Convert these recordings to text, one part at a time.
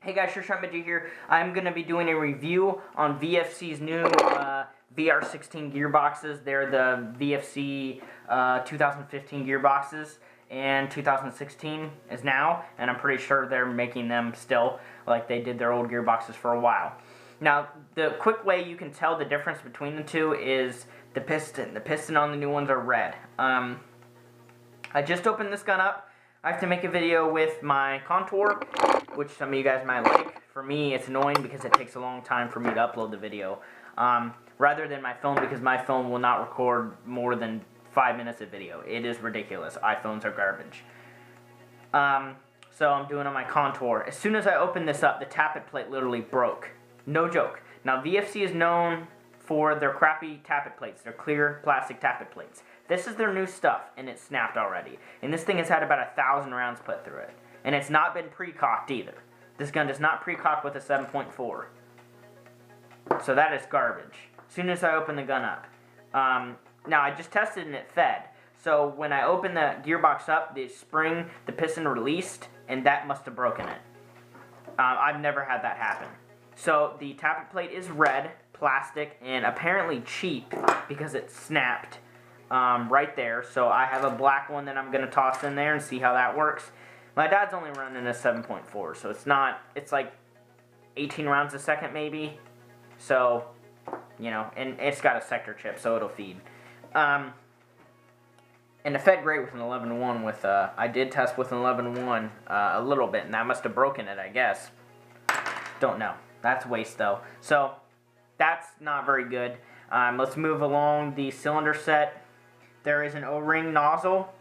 Hey guys, Midget here. I'm going to be doing a review on VFC's new VR16 gearboxes. They're the VFC 2015 gearboxes, and 2016 is now, and I'm pretty sure they're making them still like they did their old gearboxes for a while. Now, the quick way you can tell the difference between the two is the piston. The piston on the new ones are red. I just opened this gun up. I have to make a video with my Contour, which some of you guys might like. For me, it's annoying because it takes a long time for me to upload the video, rather than my phone, because my phone will not record more than 5 minutes of video. It is ridiculous. iPhones are garbage. So I'm doing on my Contour. As soon as I opened this up, the tappet plate literally broke. No joke. Now, VFC is known for their crappy tappet plates. They're clear plastic tappet plates. This is their new stuff, and it snapped already. And this thing has had about 1,000 rounds put through it. And it's not been pre-cocked either. This gun does not pre-cock with a 7.4. So that is garbage. As soon as I open the gun up. Now, I just tested and it fed. So when I opened the gearbox up, the spring, the piston released, and that must have broken it. I've never had that happen. So the tappet plate is red, plastic, and apparently cheap because it snapped right there. So I have a black one that I'm going to toss in there and see how that works. My dad's only running a 7.4, so it's like 18 rounds a second maybe. So, you know, and it's got a sector chip, so it'll feed. And it fed great with an 11-1 with, I did test with an 11-1 a little bit, and that must have broken it, I guess. Don't know. That's waste, though. So, that's not very good. Let's move along the cylinder set. There is an O-ring nozzle.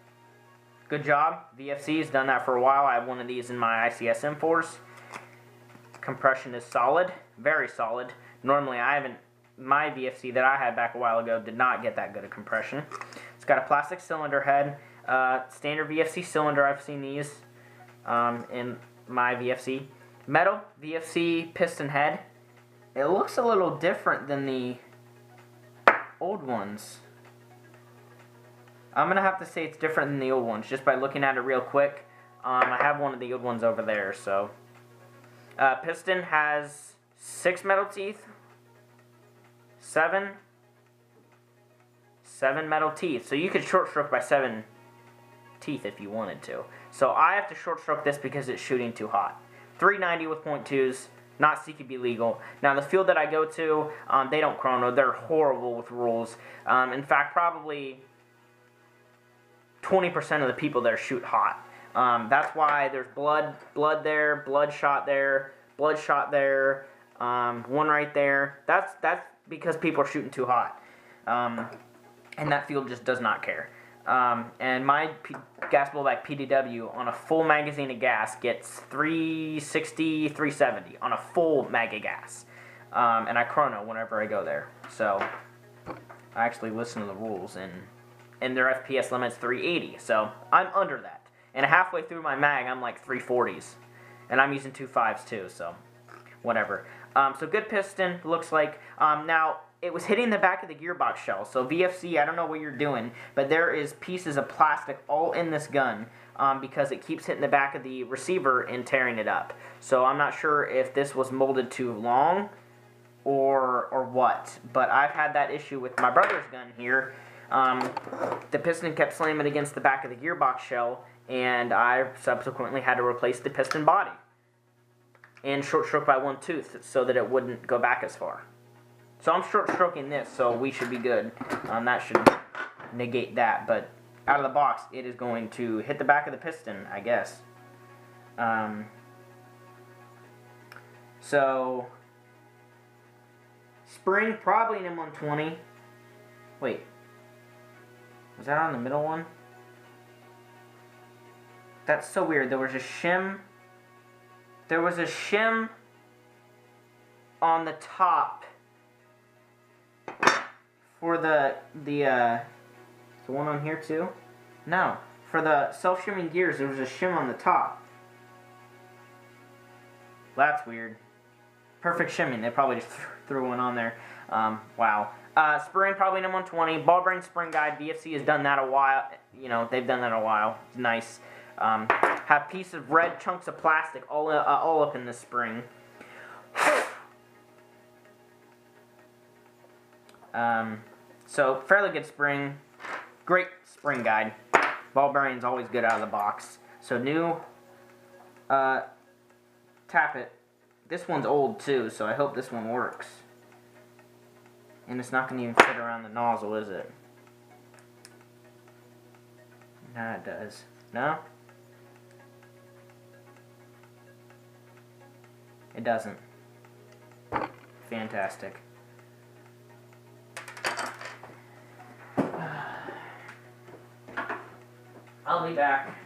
Good job. VFC has done that for a while. I have one of these in my ICS M4s. Compression is solid. Very solid. Normally, my VFC that I had back a while ago did not get that good of compression. It's got a plastic cylinder head. Standard VFC cylinder. I've seen these in my VFC. Metal VFC piston head. It looks a little different than the old ones. I'm going to have to say it's different than the old ones just by looking at it real quick. I have one of the old ones over there, so. Piston has 6 metal teeth. 7 metal teeth. So you could short stroke by 7 teeth if you wanted to. So I have to short stroke this because it's shooting too hot. 390 with .2s. Not CQB legal. Now, the field that I go to, they don't chrono. They're horrible with rules. In fact, probably 20% of the people there shoot hot. That's why there's blood there, bloodshot there, one right there. That's because people are shooting too hot. And that field just does not care. And my gas blowback PDW on a full magazine of gas gets 360, 370 on a full mag of gas. And I chrono whenever I go there. So I actually listen to the rules, and their FPS limit's 380. So I'm under that. And halfway through my mag, I'm like 340s. And I'm using 2.5s too, so whatever. So good piston, looks like. Now, it was hitting the back of the gearbox shell. So VFC, I don't know what you're doing, but there is pieces of plastic all in this gun because it keeps hitting the back of the receiver and tearing it up. So I'm not sure if this was molded too long or what. But I've had that issue with my brother's gun here. The piston kept slamming against the back of the gearbox shell, and I subsequently had to replace the piston body and short stroke by 1 tooth so that it wouldn't go back as far. So I'm short stroking this, so we should be good. That should negate that, but out of the box, it is going to hit the back of the piston, I guess. So spring probably an M120. Wait. Was that on the middle one? That's so weird. There was a shim. There was a shim on the top for the one on here too? No. For the self-shimming gears, there was a shim on the top. That's weird. Perfect shimming. They probably just threw one on there. Wow. Spring, probably an M120. Ball bearing spring guide. VFC has done that a while. You know, they've done that a while. It's nice. Have pieces of red chunks of plastic all up in the spring. So fairly good spring. Great spring guide. Ball bearing's always good out of the box. So new tappet. This one's old too, so I hope this one works. And it's not going to even fit around the nozzle, is it? Nah, it does. No? It doesn't. Fantastic. I'll be back.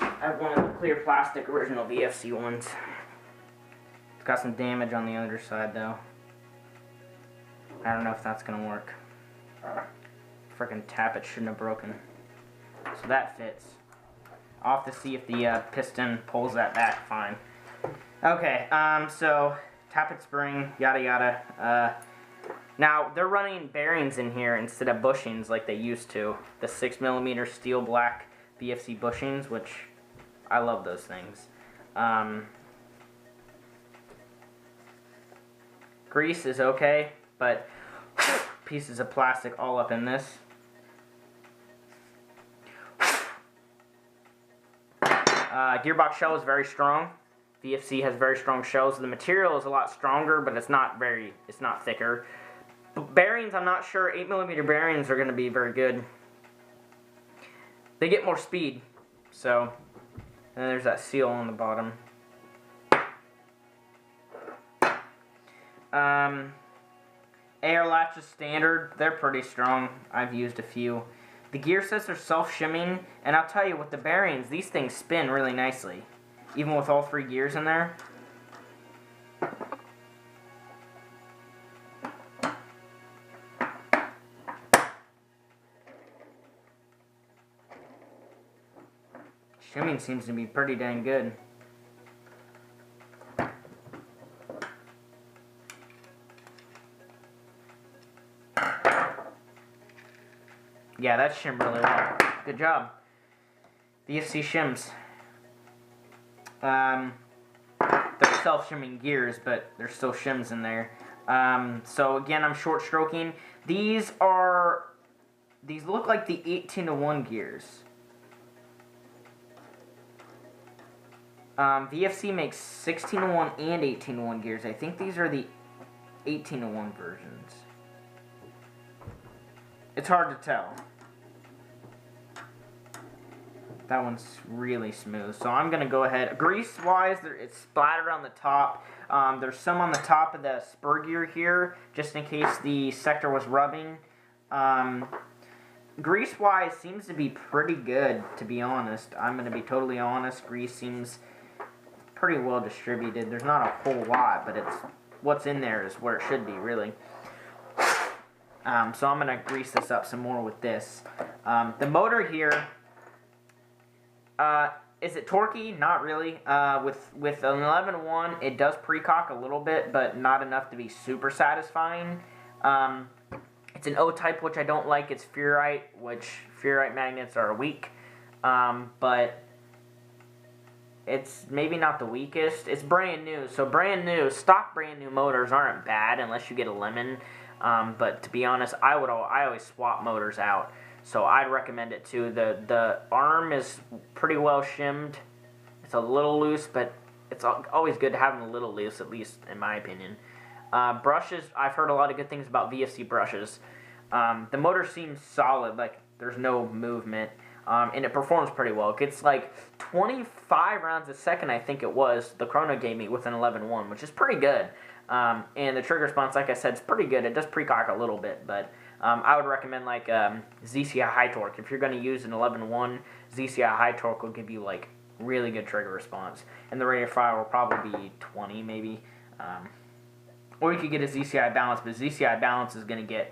I have one of the clear plastic original VFC ones. It's got some damage on the underside though. I don't know if that's gonna work. Frickin' tappet shouldn't have broken. So that fits. I'll have to see if the piston pulls that back fine. Okay, so tappet spring, yada yada. Now they're running bearings in here instead of bushings like they used to. The 6mm steel black VFC bushings, which I love those things. Grease is okay, but pieces of plastic all up in this. Gearbox shell is very strong. VFC has very strong shells. The material is a lot stronger, but it's not thicker. Bearings, I'm not sure. 8mm bearings are going to be very good. They get more speed. So, and there's that seal on the bottom. AR latches standard. They're pretty strong. I've used a few. The gear sets are self-shimming, and I'll tell you, with the bearings, these things spin really nicely. Even with all 3 gears in there. Shimming seems to be pretty dang good. Yeah, that shimmed really well. Good job. VFC shims. They're self-shimming gears, but there's still shims in there. So again, I'm short stroking. These look like the 18:1 gears. VFC makes 16:1 and 18:1 gears. I think these are the 18:1 versions. It's hard to tell. That one's really smooth. So I'm going to go ahead. Grease-wise, it's splattered on the top. There's some on the top of the spur gear here, just in case the sector was rubbing. Grease-wise, seems to be pretty good, to be honest. I'm going to be totally honest. Grease seems pretty well distributed. There's not a whole lot, but what's in there is where it should be, really. So I'm going to grease this up some more with this. The motor here... is it torquey? Not really. With an 11.1, it does precock a little bit, but not enough to be super satisfying. It's an O-type, which I don't like. It's ferrite, which ferrite magnets are weak. But it's maybe not the weakest. It's brand new. So stock brand new motors aren't bad unless you get a lemon. But to be honest, I always swap motors out. So I'd recommend it too. The arm is pretty well shimmed. It's a little loose, but it's always good to have them a little loose, at least in my opinion. Brushes, I've heard a lot of good things about VFC brushes. The motor seems solid, like there's no movement, and it performs pretty well. It gets like 25 rounds a second, I think it was, the Chrono gave me with an 11.1, which is pretty good. And the trigger response, like I said, is pretty good. It does precock a little bit, but I would recommend like ZCI High Torque. If you're going to use an 11.1, ZCI High Torque will give you like really good trigger response. And the rate of fire will probably be 20 maybe. Or you could get a ZCI Balance, but ZCI Balance is going to get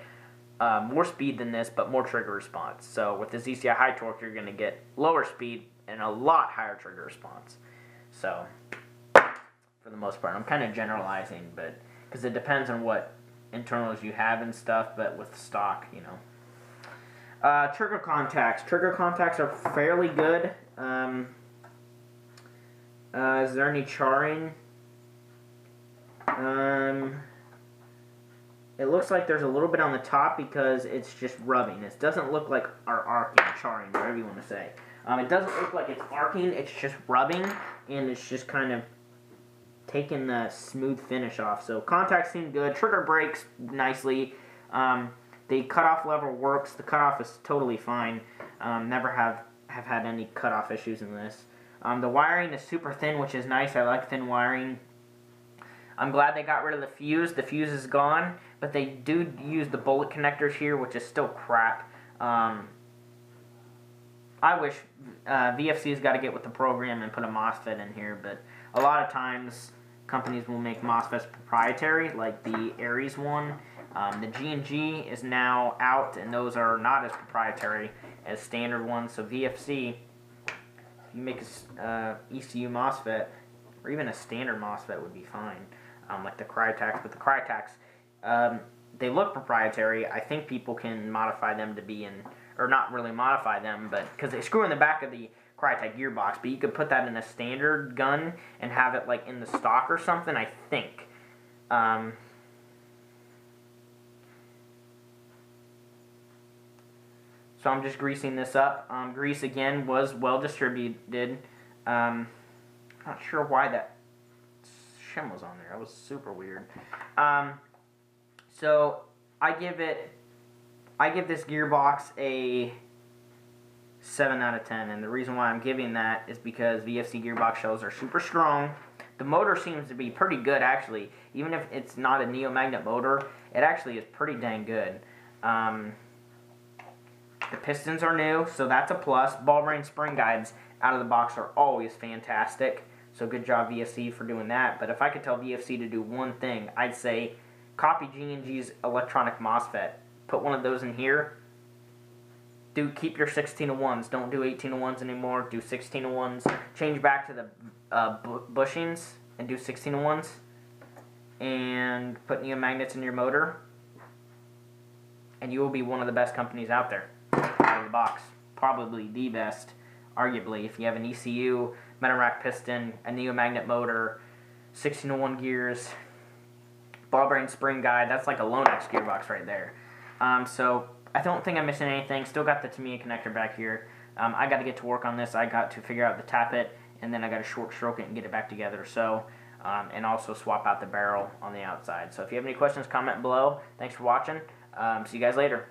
more speed than this, but more trigger response. So with the ZCI High Torque, you're going to get lower speed and a lot higher trigger response. So, for the most part, I'm kind of generalizing, but because it depends on what internals you have and stuff, but with stock, you know. Trigger contacts. Trigger contacts are fairly good. Is there any charring? It looks like there's a little bit on the top because it's just rubbing. It doesn't look like arcing, charring, whatever you want to say. It doesn't look like it's arcing, it's just rubbing, and it's just kind of taking the smooth finish off. So contacts seem good. Trigger breaks nicely. The cutoff lever works. The cutoff is totally fine. Never have had any cutoff issues in this. The wiring is super thin, which is nice. I like thin wiring. I'm glad they got rid of the fuse. The fuse is gone, but they do use the bullet connectors here, which is still crap. I wish VFC's got to get with the program and put a MOSFET in here, but a lot of times companies will make MOSFETs proprietary, like the Aries one. The G&G is now out, and those are not as proprietary as standard ones. So VFC, if you make a ECU MOSFET, or even a standard MOSFET would be fine, like the Crytacs. But the Crytacs, they look proprietary. I think people can modify them to be in, or not really modify them, but because they screw in the back of the Crytek gearbox, but you could put that in a standard gun and have it like in the stock or something, I think. So I'm just greasing this up. Grease, again, was well distributed. Not sure why that shim was on there. That was super weird. So I give this gearbox a 7 out of 10, and the reason why I'm giving that is because VFC gearbox shells are super strong. The motor seems to be pretty good, actually. Even if it's not a neomagnet motor, it actually is pretty dang good. The pistons are new, so that's a plus. Ball bearing spring guides out of the box are always fantastic, so good job VFC for doing that. But if I could tell VFC to do one thing, I'd say copy G&G's electronic MOSFET. Put one of those in here. Keep your 16-to-1s. Don't do 18-to-1s anymore. Do 16-to-1s. Change back to the bushings and do 16-to-1s. And put neomagnets in your motor. And you will be one of the best companies out there. Out of the box. Probably the best, arguably, if you have an ECU, metal rack piston, a neomagnet motor, 16-to-1 gears, ball bearing spring guide. That's like a Lonex gearbox right there. So I don't think I'm missing anything. Still got the Tamiya connector back here. I got to get to work on this. I got to figure out the tappet, and then I got to short stroke it and get it back together. So, and also swap out the barrel on the outside. So if you have any questions, comment below. Thanks for watching. See you guys later.